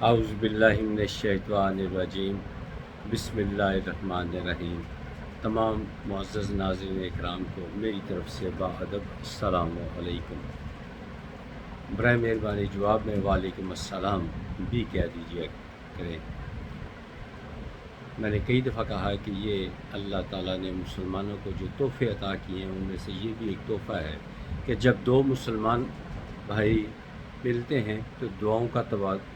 اعوذ باللہ من الشیطان الرجیم، بسم اللہ الرحمن الرحیم۔ تمام معزز ناظرین اکرام کو میری طرف سے باادب السلام علیکم۔ برائے مہربانی جواب میں وعلیکم السلام بھی کہہ دیجیے کریں۔ میں نے کئی دفعہ کہا ہے کہ یہ اللہ تعالیٰ نے مسلمانوں کو جو تحفے عطا کیے ہیں ان میں سے یہ بھی ایک تحفہ ہے کہ جب دو مسلمان بھائی ملتے ہیں تو دعاؤں کا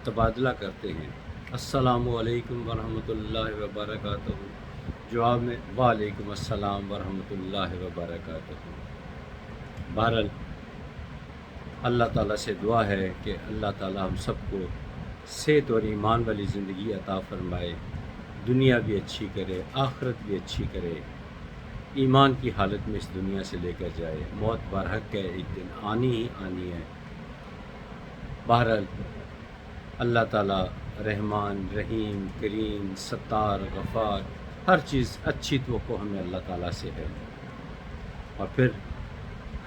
تبادلہ کرتے ہیں۔ السلام علیکم ورحمۃ اللہ وبرکاتہ، جواب میں وعلیکم السلام ورحمۃ اللہ وبرکاتہ۔ بہرحال اللہ تعالیٰ سے دعا ہے کہ اللہ تعالیٰ ہم سب کو صحت اور ایمان والی زندگی عطا فرمائے، دنیا بھی اچھی کرے، آخرت بھی اچھی کرے، ایمان کی حالت میں اس دنیا سے لے کر جائے۔ موت برحق ہے، ایک دن آنی ہی آنی ہے۔ بہرحال اللہ تعالیٰ رحمان، رحیم، کریم، ستار، غفار، ہر چیز اچھی توقع ہمیں اللہ تعالیٰ سے ہے۔ اور پھر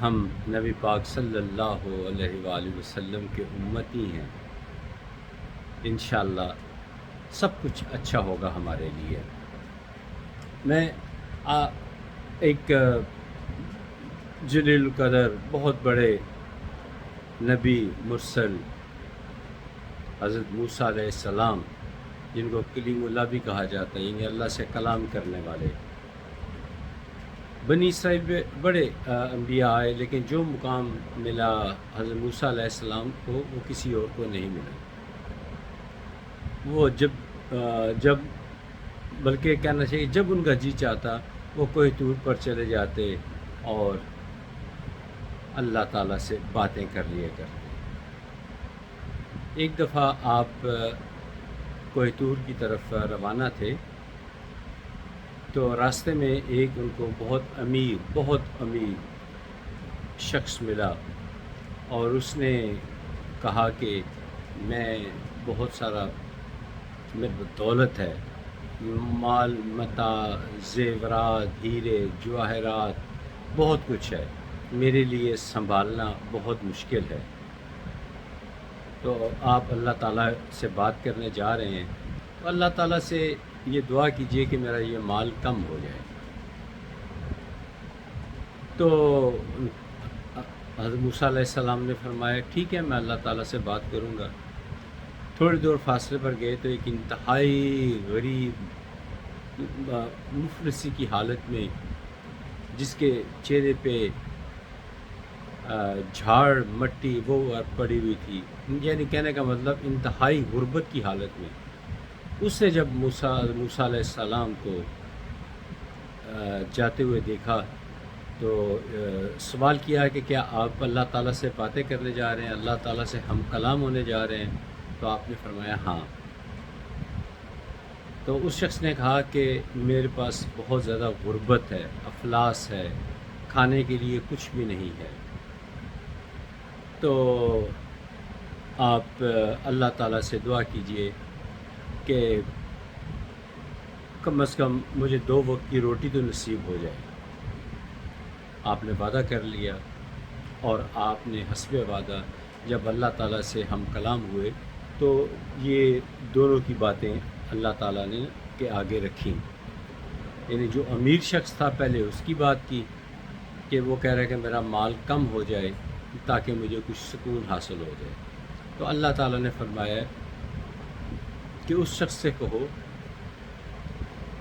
ہم نبی پاک صلی اللہ علیہ وآلہ وسلم کے امتی ہیں، انشاءاللہ سب کچھ اچھا ہوگا ہمارے لیے۔ میں ایک جلیل القدر بہت بڑے نبی مرسل حضرت موسیٰ علیہ السلام، جن کو کلیم اللہ بھی کہا جاتا ہے، یعنی اللہ سے کلام کرنے والے، بنی اسرائیل میں بڑے انبیاء آئے، لیکن جو مقام ملا حضرت موسیٰ علیہ السلام کو وہ کسی اور کو نہیں ملا۔ وہ جب بلکہ کہنا چاہیے جب ان کا جی چاہتا وہ کوہ طور پر چلے جاتے اور اللہ تعالیٰ سے باتیں کر لیا کرتے۔ ایک دفعہ آپ کوہ طور کی طرف روانہ تھے تو راستے میں ایک ان کو بہت امیر شخص ملا، اور اس نے کہا کہ میں بہت سارا میرے دولت ہے، مال متاع، زیورات، ہیرے جواہرات، بہت کچھ ہے، میرے لیے سنبھالنا بہت مشکل ہے۔ تو آپ اللہ تعالیٰ سے بات کرنے جا رہے ہیں تو اللہ تعالیٰ سے یہ دعا کیجئے کہ میرا یہ مال کم ہو جائے۔ تو حضرت موسیٰ علیہ السلام نے فرمایا ٹھیک ہے، میں اللہ تعالیٰ سے بات کروں گا۔ تھوڑی دور فاصلے پر گئے تو ایک انتہائی غریب مفلسی کی حالت میں، جس کے چہرے پہ جھاڑ مٹی وہ پڑی ہوئی تھی، یعنی کہنے کا مطلب انتہائی غربت کی حالت میں، اس نے جب موسیٰ علیہ السلام کو جاتے ہوئے دیکھا تو سوال کیا کہ کیا آپ اللہ تعالیٰ سے باتیں کرنے جا رہے ہیں، اللہ تعالیٰ سے ہم کلام ہونے جا رہے ہیں؟ تو آپ نے فرمایا ہاں۔ تو اس شخص نے کہا کہ میرے پاس بہت زیادہ غربت ہے، افلاس ہے، کھانے کے لیے کچھ بھی نہیں ہے، تو آپ اللہ تعالیٰ سے دعا کیجئے کہ کم از کم مجھے 2 وقت کی روٹی تو نصیب ہو جائے۔ آپ نے وعدہ کر لیا، اور آپ نے حسب وعدہ جب اللہ تعالیٰ سے ہم کلام ہوئے تو یہ دونوں کی باتیں اللہ تعالیٰ نے کے آگے رکھیں۔ یعنی جو امیر شخص تھا پہلے اس کی بات کی کہ وہ کہہ رہا ہے کہ میرا مال کم ہو جائے تاکہ مجھے کچھ سکون حاصل ہو جائے، تو اللہ تعالیٰ نے فرمایا کہ اس شخص سے کہو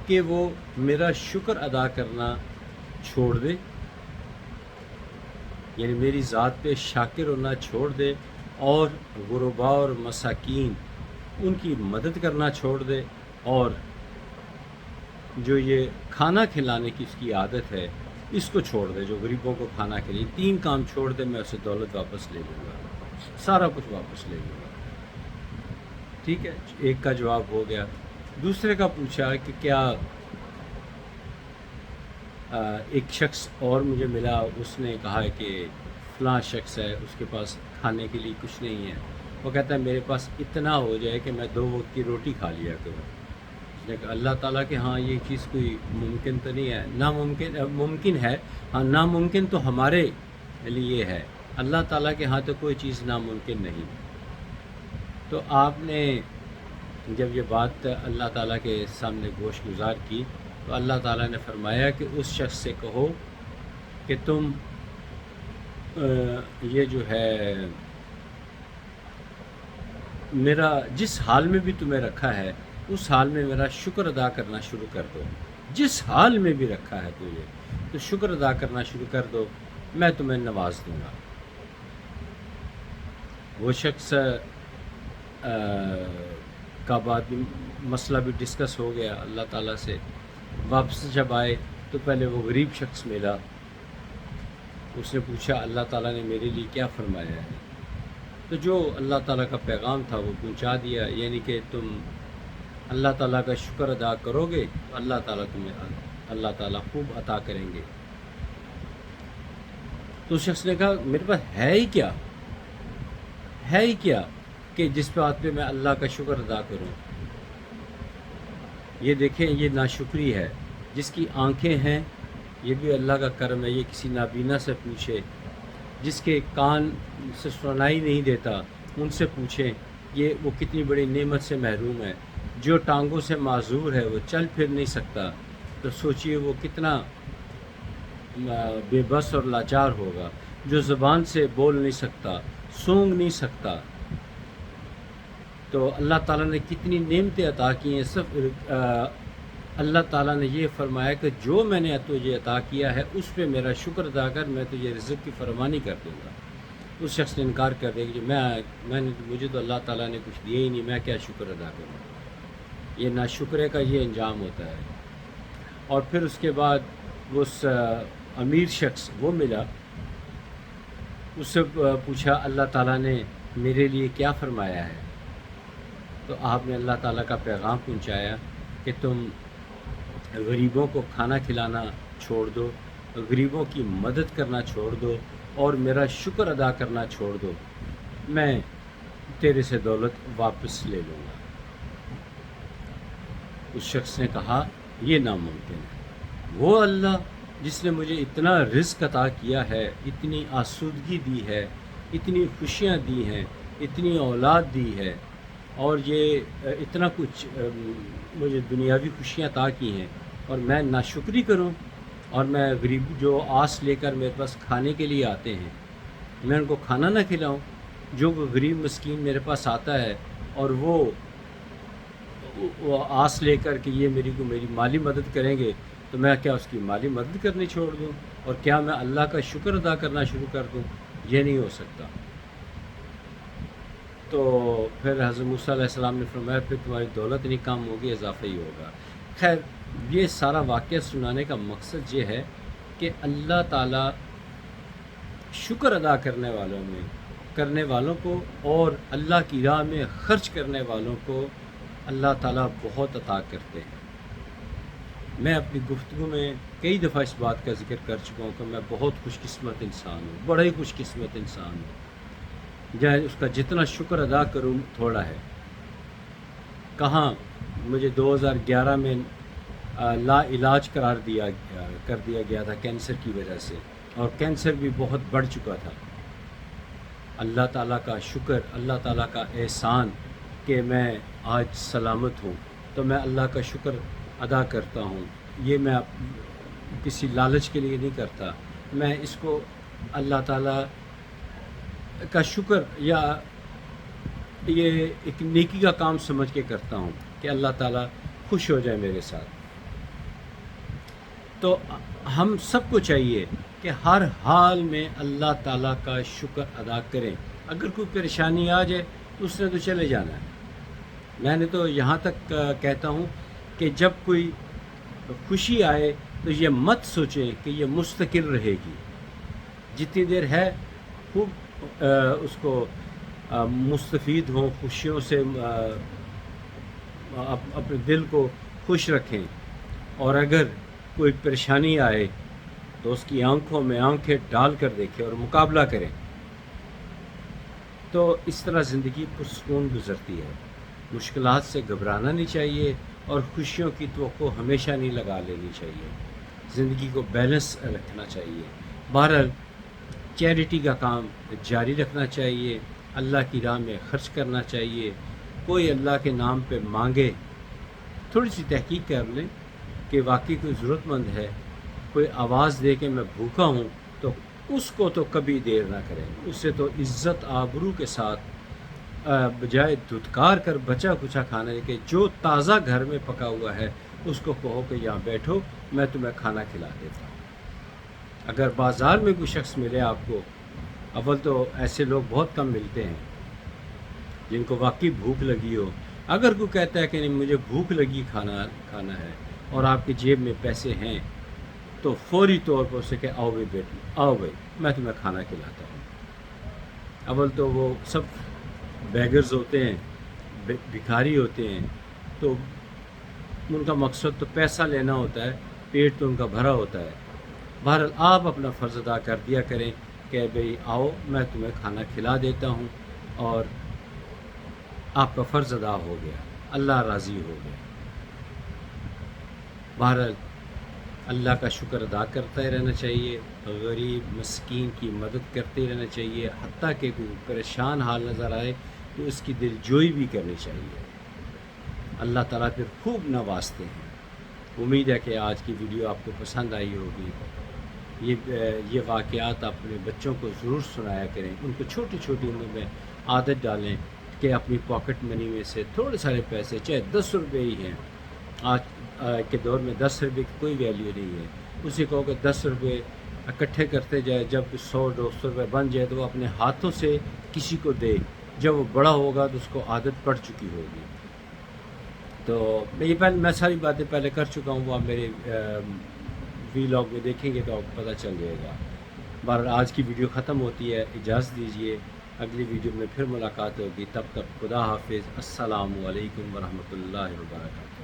کہ وہ میرا شکر ادا کرنا چھوڑ دے، یعنی میری ذات پہ شاکر ہونا چھوڑ دے، اور غرباء اور مساکین ان کی مدد کرنا چھوڑ دے، اور جو یہ کھانا کھلانے کی اس کی عادت ہے اس کو چھوڑ دے، جو غریبوں کو کھانا کھلائے۔ 3 کام چھوڑ دے، میں اسے دولت واپس لے لوں گا، سارا کچھ واپس لے لوں گا۔ ٹھیک ہے، ایک کا جواب ہو گیا۔ دوسرے کا پوچھا کہ کیا ایک شخص اور مجھے ملا، اس نے کہا ہے کہ فلاں شخص ہے، اس کے پاس کھانے کے لیے کچھ نہیں ہے، وہ کہتا ہے میرے پاس اتنا ہو جائے کہ میں 2 وقت کی روٹی کھا لیا کروں۔ اس نے کہا اللہ تعالیٰ کہ ہاں یہ چیز کوئی ممکن تو نہیں ہے، ممکن ہے، ہاں ناممکن تو ہمارے لیے ہے، اللہ تعالیٰ کے ہاں تو کوئی چیز ناممکن نہیں۔ تو آپ نے جب یہ بات اللہ تعالیٰ کے سامنے گوش گزار کی تو اللہ تعالیٰ نے فرمایا کہ اس شخص سے کہو کہ تم یہ جو ہے میرا جس حال میں بھی تمہیں رکھا ہے اس حال میں میرا شکر ادا کرنا شروع کر دو. جس حال میں بھی رکھا ہے تجھے تو شکر ادا کرنا شروع کر دو, میں تمہیں نواز دوں گا. وہ شخص کا بعد مسئلہ بھی ڈسکس ہو گیا اللہ تعالیٰ سے. واپس جب آئے تو پہلے وہ غریب شخص ملا. اس نے پوچھا اللہ تعالیٰ نے میرے لیے کیا فرمایا ہے؟ تو جو اللہ تعالیٰ کا پیغام تھا وہ پہنچا دیا, یعنی کہ تم اللہ تعالیٰ کا شکر ادا کرو گے تو اللہ تعالیٰ خوب عطا کریں گے. تو اس شخص نے کہا میرے پاس ہے ہی کیا کہ جس بات پہ میں اللہ کا شکر ادا کروں. یہ دیکھیں یہ ناشکری ہے. جس کی آنکھیں ہیں یہ بھی اللہ کا کرم ہے. یہ کسی نابینا سے پوچھے, جس کے کان سے سنائی نہیں دیتا ان سے پوچھیں وہ کتنی بڑی نعمت سے محروم ہے. جو ٹانگوں سے معذور ہے وہ چل پھر نہیں سکتا, تو سوچئے وہ کتنا بے بس اور لاچار ہوگا. جو زبان سے بول نہیں سکتا, سونگ نہیں سکتا, تو اللہ تعالیٰ نے کتنی نعمتیں عطا کی ہیں. صرف اللہ تعالیٰ نے یہ فرمایا کہ جو میں نے تجھے عطا کیا ہے اس پہ میرا شکر ادا کر, میں تجھے رزق کی فراوانی کر دوں گا. اس شخص نے انکار کر دیا کہ مجھے تو اللہ تعالیٰ نے کچھ دیا ہی نہیں, میں کیا شکر ادا کروں. یہ ناشکرے کا یہ انجام ہوتا ہے. اور پھر اس کے بعد وہ اس امیر شخص وہ ملا, اس سے پوچھا اللہ تعالیٰ نے میرے لیے کیا فرمایا ہے؟ تو آپ نے اللہ تعالیٰ کا پیغام پہنچایا کہ تم غریبوں کو کھانا کھلانا چھوڑ دو, غریبوں کی مدد کرنا چھوڑ دو, اور میرا شکر ادا کرنا چھوڑ دو, میں تیرے سے دولت واپس لے لوں گا. اس شخص نے کہا یہ ناممکن ہے. وہ اللہ جس نے مجھے اتنا رزق عطا کیا ہے, اتنی آسودگی دی ہے, اتنی خوشیاں دی ہیں, اتنی اولاد دی ہے, اور یہ اتنا کچھ مجھے دنیاوی خوشیاں عطا کی ہیں, اور میں ناشکری کروں, اور میں غریب جو آس لے کر میرے پاس کھانے کے لیے آتے ہیں میں ان کو کھانا نہ کھلاؤں. جو غریب مسکین میرے پاس آتا ہے اور وہ آس لے کر کہ یہ میری مالی مدد کریں گے, تو میں کیا اس کی مالی مدد کرنی چھوڑ دوں, اور کیا میں اللہ کا شکر ادا کرنا شروع کر دوں؟ یہ نہیں ہو سکتا. تو پھر حضرت موسیٰ علیہ السلام نے فرمایا پھر تمہاری دولت نہیں کم ہوگی, اضافہ ہی ہوگا. خیر یہ سارا واقعہ سنانے کا مقصد یہ ہے کہ اللہ تعالیٰ شکر ادا کرنے والوں کو اور اللہ کی راہ میں خرچ کرنے والوں کو اللہ تعالیٰ بہت عطا کرتے ہیں. میں اپنی گفتگو میں کئی دفعہ اس بات کا ذکر کر چکا ہوں کہ میں بہت خوش قسمت انسان ہوں, بڑا ہی خوش قسمت انسان ہوں. جہاں اس کا جتنا شکر ادا کروں تھوڑا ہے. کہاں مجھے 2011 میں لا علاج کر دیا گیا تھا کینسر کی وجہ سے, اور کینسر بھی بہت بڑھ چکا تھا. اللہ تعالیٰ کا شکر, اللہ تعالیٰ کا احسان کہ میں آج سلامت ہوں, تو میں اللہ کا شکر ادا کرتا ہوں. یہ میں کسی لالچ کے لیے نہیں کرتا, میں اس کو اللہ تعالیٰ کا شکر یا یہ ایک نیکی کا کام سمجھ کے کرتا ہوں کہ اللہ تعالیٰ خوش ہو جائے میرے ساتھ. تو ہم سب کو چاہیے کہ ہر حال میں اللہ تعالیٰ کا شکر ادا کریں. اگر کوئی پریشانی آ جائے تو اس نے تو چلے جانا ہے. میں نے تو یہاں تک کہتا ہوں کہ جب کوئی خوشی آئے تو یہ مت سوچیں کہ یہ مستقل رہے گی. جتنی دیر ہے خوب اس کو مستفید ہوں, خوشیوں سے اپنے دل کو خوش رکھیں, اور اگر کوئی پریشانی آئے تو اس کی آنکھوں میں آنکھیں ڈال کر دیکھیں اور مقابلہ کریں. تو اس طرح زندگی پرسکون گزرتی ہے. مشکلات سے گھبرانا نہیں چاہیے, اور خوشیوں کی توقع ہمیشہ نہیں لگا لینی چاہیے. زندگی کو بیلنس رکھنا چاہیے. بہرحال چیریٹی کا کام جاری رکھنا چاہیے, اللہ کی راہ میں خرچ کرنا چاہیے, کوئی اللہ کے نام پہ مانگے، تھوڑی سی تحقیق کر لیں کہ واقعی کوئی ضرورت مند ہے، کوئی آواز دے کہ میں بھوکا ہوں، تو اس کو تو کبھی دیر نہ کریں، اس سے تو عزت آبرو کے ساتھ بجائے دھتکار کر بچا کچا کھانا کہ جو تازہ گھر میں پکا ہوا ہے اس کو کہو کہ یہاں بیٹھو میں تمہیں کھانا کھلا دیتا ہوں۔ اگر بازار میں کوئی شخص ملے آپ کو، اول تو ایسے لوگ بہت کم ملتے ہیں جن کو واقعی بھوک لگی ہو، اگر کوئی کہتا ہے کہ نہیں مجھے بھوک لگی کھانا ہے اور آپ کی جیب میں پیسے ہیں، تو فوری طور پر اسے کہ آؤ بھائی بیٹھ آؤ بھائی میں تمہیں کھانا کھلاتا ہوں۔ اول تو وہ سب بیگرز ہوتے ہیں، بھکاری ہوتے ہیں، تو ان کا مقصد تو پیسہ لینا ہوتا ہے، پیٹ تو ان کا بھرا ہوتا ہے۔ بہرحال آپ اپنا فرض ادا کر دیا کریں کہ بھئی آؤ میں تمہیں کھانا کھلا دیتا ہوں، اور آپ کا فرض ادا ہو گیا، اللہ راضی ہو گیا۔ بہرحال اللہ کا شکر ادا کرتا ہی رہنا چاہیے، غریب مسکین کی مدد کرتے رہنا چاہیے، حتیٰ کہ کوئی پریشان حال نظر آئے تو اس کی دل جوئی بھی کرنی چاہیے۔ اللہ تعالیٰ پھر خوب نوازتے ہیں۔ امید ہے کہ آج کی ویڈیو آپ کو پسند آئی ہوگی۔ یہ واقعات اپنے بچوں کو ضرور سنایا کریں، ان کو چھوٹی چھوٹی عمر میں عادت ڈالیں کہ اپنی پاکٹ منی میں سے تھوڑے سارے پیسے، چاہے 10 روپے ہی ہیں، آج کے دور میں 10 روپے کی کوئی ویلیو نہیں ہے، اسی کہو کہ 10 روپے اکٹھے کرتے جائے، جب 100-200 روپے بن جائے تو وہ اپنے ہاتھوں سے کسی کو دے، جب وہ بڑا ہوگا تو اس کو عادت پڑ چکی ہوگی۔ تو میں ساری باتیں پہلے کر چکا ہوں، وہ آپ میرے وی لاگ میں دیکھیں گے تو آپ کو پتہ چل جائے گا۔ بہرحال آج کی ویڈیو ختم ہوتی ہے، اجازت دیجیے، اگلی ویڈیو میں پھر ملاقات ہوگی، تب تک خدا حافظ، السلام علیکم ورحمۃ اللہ وبرکاتہ۔